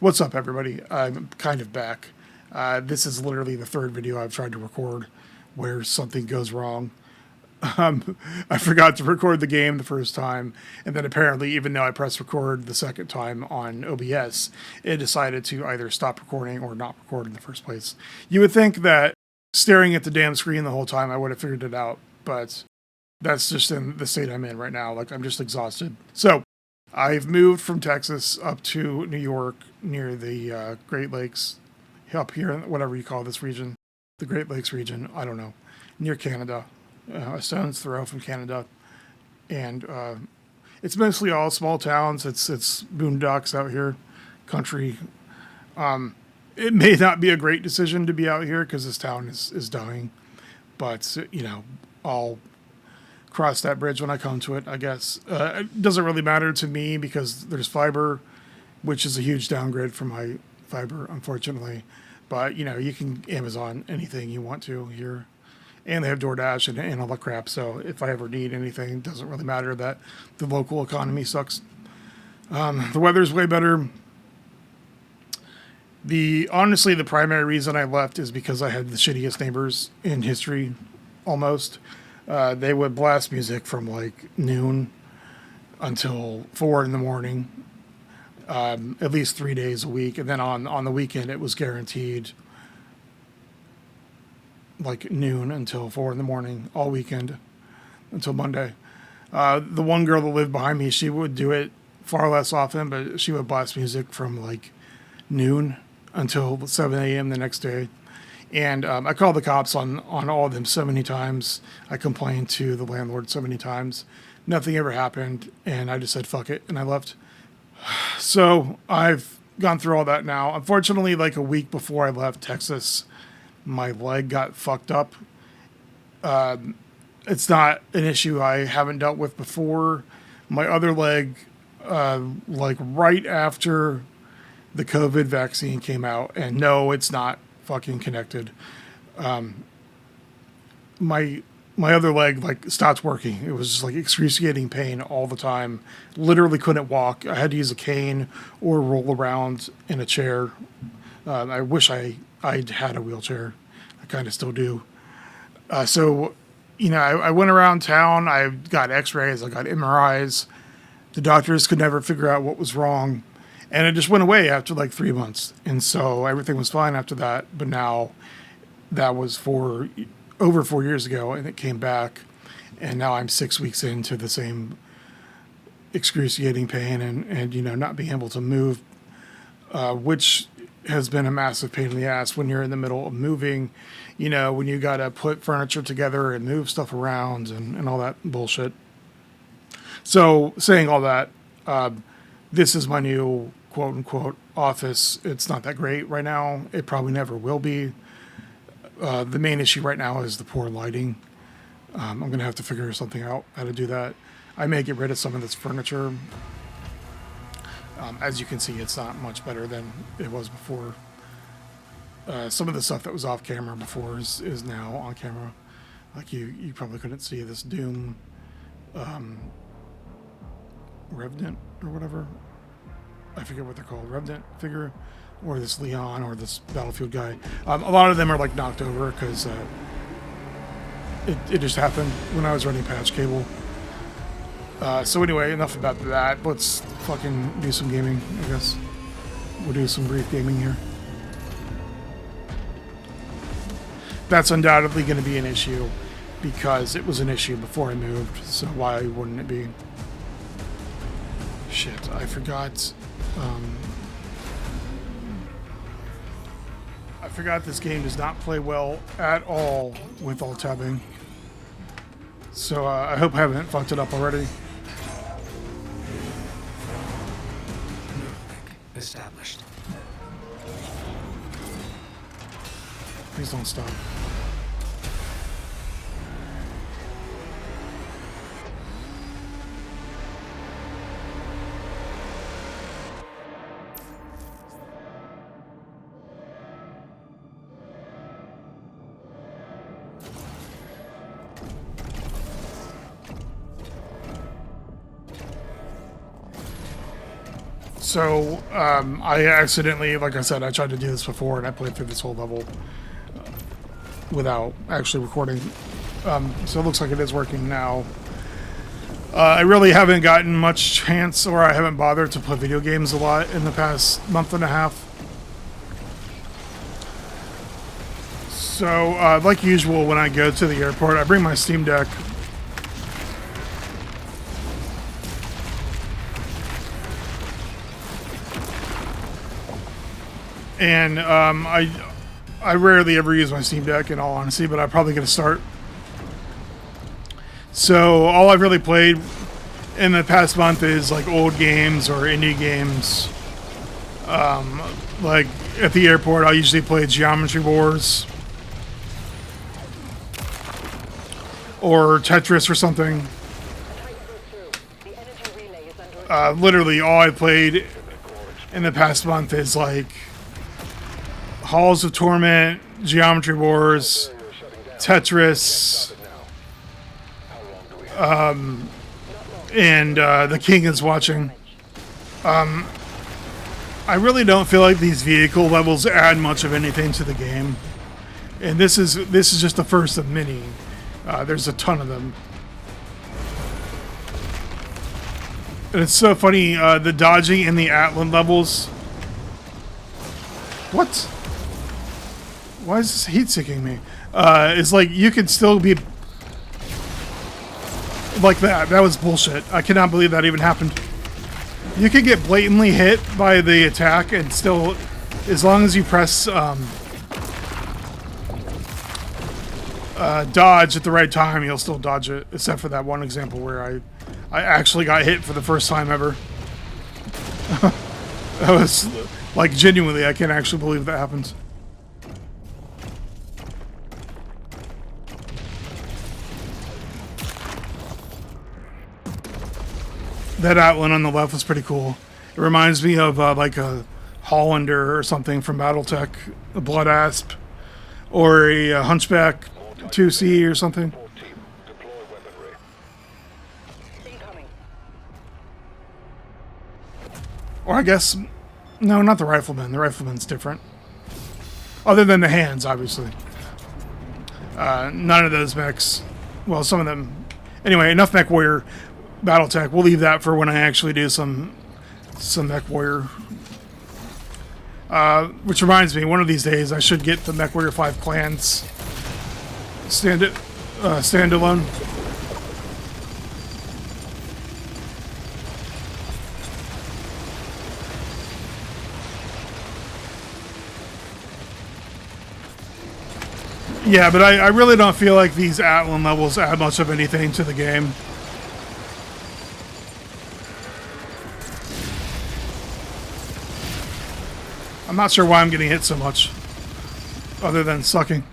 What's up, everybody? I'm kind of back. This is literally the third video I've tried to record where something goes wrong. I forgot to record the game the first time, and then apparently, even though I pressed record the second time on OBS, it decided to either stop recording or not record in the first place. You would think that staring at the damn screen the whole time I would have figured it out, but that's just in the state I'm in right now. Like, I'm just exhausted. So, I've moved from Texas up to New York near the Great Lakes, up here, whatever you call this region, the Great Lakes region, I don't know, near Canada, a stone's throw from Canada. And it's mostly all small towns. It's boondocks out here, country. It may not be a great decision to be out here because this town is dying, but, you know, I'll cross that bridge when I come to it, I guess. It doesn't really matter to me because there's fiber, which is a huge downgrade from my fiber, unfortunately. But, you know, you can Amazon anything you want to here. And they have DoorDash and all that crap. So if I ever need anything, it doesn't really matter that the local economy sucks. The weather's way better. Honestly, the primary reason I left is because I had the shittiest neighbors in history, almost. They would blast music from like noon until 4 in the morning, at least 3 days a week. And then on the weekend, it was guaranteed like noon until 4 in the morning, all weekend until Monday. The one girl that lived behind me, she would do it far less often, but she would blast music from like noon until 7 a.m. the next day. And I called the cops on all of them so many times. I complained to the landlord so many times. Nothing ever happened, and I just said, fuck it, and I left. So I've gone through all that now. Unfortunately, like a week before I left Texas, my leg got fucked up. It's not an issue I haven't dealt with before. My other leg, like right after the COVID vaccine came out, and no, it's not fucking connected. My other leg like stopped working. It was just like excruciating pain all the time. Literally couldn't walk. I had to use a cane or roll around in a chair. I wish I had a wheelchair. I kind of still do. So, you know, I went around town. I got x-rays. I got MRIs. The doctors could never figure out what was wrong. And it just went away after like 3 months. And so everything was fine after that. But now that was over 4 years ago, and it came back. And now I'm 6 weeks into the same excruciating pain and you know, not being able to move, which has been a massive pain in the ass when you're in the middle of moving, you know, when you got to put furniture together and move stuff around and all that bullshit. So saying all that, this is my new quote unquote office. It's not that great right now. It probably never will be. The main issue right now is the poor lighting. I'm going to have to figure something out how to do that. I may get rid of some of this furniture. As you can see, it's not much better than it was before. Some of the stuff that was off camera before is now on camera. Like you probably couldn't see this Doom Revenant or whatever. I forget what they're called. Revenant figure, or this Leon, or this Battlefield guy. A lot of them are like knocked over because it just happened when I was running patch cable. So anyway, enough about that. Let's fucking do some gaming, I guess. We'll do some brief gaming here. That's undoubtedly going to be an issue because it was an issue before I moved, so why wouldn't it be? Shit, I forgot. I forgot this game does not play well at all with alt tabbing. So I hope I haven't fucked it up already. Established. Please don't stop. So, I accidentally, like I said, I tried to do this before, and I played through this whole level without actually recording. So it looks like it is working now. I really haven't gotten much chance, or I haven't bothered to play video games a lot in the past month and a half. So, like usual, when I go to the airport, I bring my Steam Deck. And I rarely ever use my Steam Deck, in all honesty, but I'm probably going to start. So all I've really played in the past month is like old games or indie games. Like at the airport, I usually play Geometry Wars or Tetris or something. Literally all I played in the past month is like Halls of Torment, Geometry Wars, Tetris, and The King is Watching. I really don't feel like these vehicle levels add much of anything to the game, and this is just the first of many. There's a ton of them, and it's so funny. The dodging in the Atlan levels. What? Why is this heat seeking me? It's like you can still be like that. That was bullshit. I cannot believe that even happened. You can get blatantly hit by the attack and still, as long as you press dodge at the right time, you'll still dodge it. Except for that one example where I actually got hit for the first time ever. That was like genuinely, I can't actually believe that happened. That Atlan on the left was pretty cool. It reminds me of like a Hollander or something from BattleTech, a Blood Asp, or a Hunchback 2C or something. Or I guess, no, not the Rifleman. The Rifleman's different. Other than the hands, obviously. None of those mechs, well, some of them. Anyway, enough Mech Warrior. BattleTech. We'll leave that for when I actually do some Mech Warrior. Which reminds me, one of these days I should get the Mech Warrior 5 Clans standalone. Yeah, but I really don't feel like these Atlan levels add much of anything to the game. I'm not sure why I'm getting hit so much, other than sucking.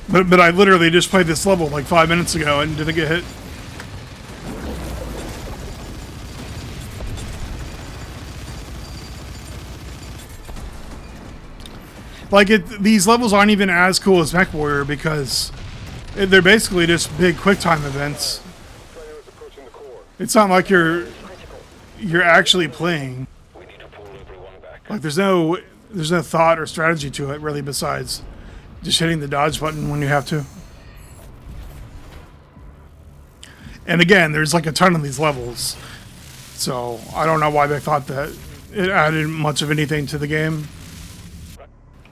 But I literally just played this level like 5 minutes ago and didn't get hit. Like, these levels aren't even as cool as Mech Warrior because they're basically just big QuickTime events. It's not like you're actually playing. Like, there's no thought or strategy to it really, besides just hitting the dodge button when you have to. And again, there's like a ton of these levels, so I don't know why they thought that it added much of anything to the game.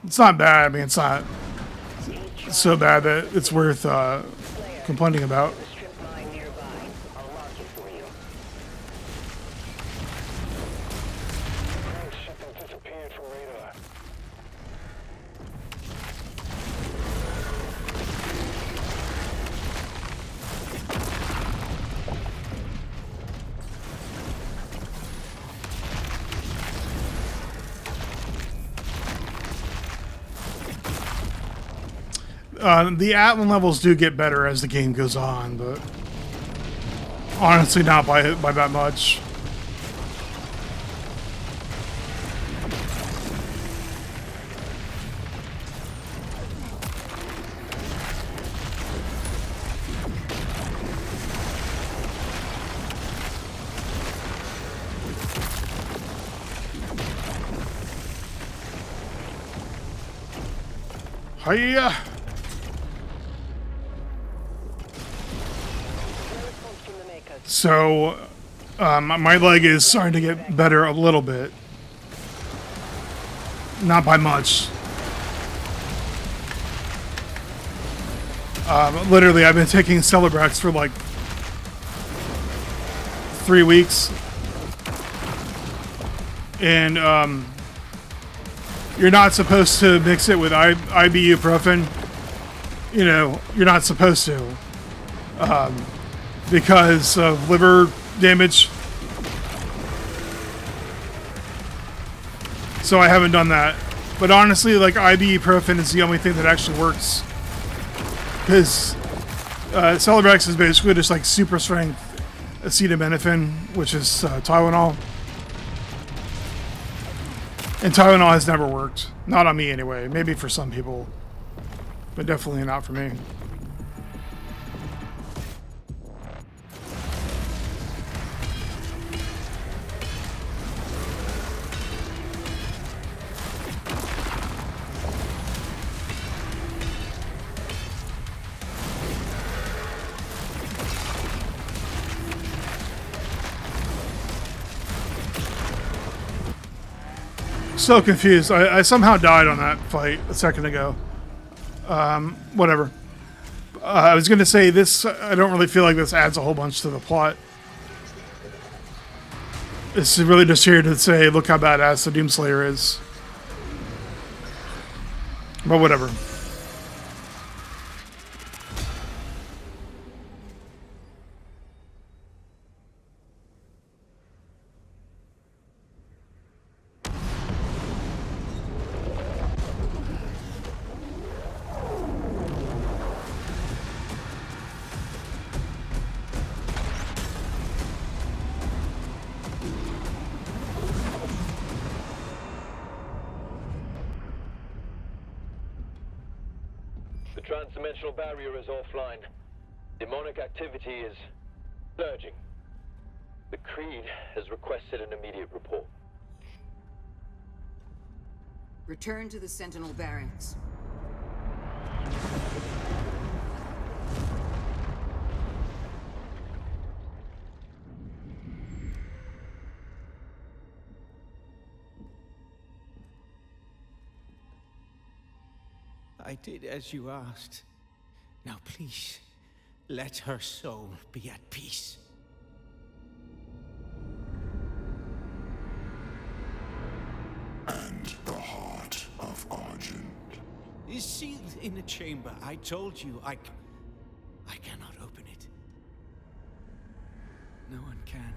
It's not bad. I mean, it's not so bad that it's worth complaining about. The Atlan levels do get better as the game goes on, but honestly not by that much. Hiya! So, my leg is starting to get better a little bit. Not by much. Literally, I've been taking Celebrex for like 3 weeks. And, you're not supposed to mix it with ibuprofen. You know, you're not supposed to. Because of liver damage. So I haven't done that. But honestly, like, ibuprofen is the only thing that actually works. Because Celebrex is basically just like super strength acetaminophen, which is Tylenol. And Tylenol has never worked. Not on me anyway. Maybe for some people. But definitely not for me. So confused. I somehow died on that fight a second ago. Whatever. I was going to say this, I don't really feel like this adds a whole bunch to the plot. It's really just here to say, look how badass the Doomslayer is. But whatever. The transdimensional barrier is offline. Demonic activity is surging. The Creed has requested an immediate report. Return to the Sentinel barracks. I did as you asked. Now please, let her soul be at peace. And the heart of Argent Is sealed in a chamber. I told you, I cannot open it. No one can.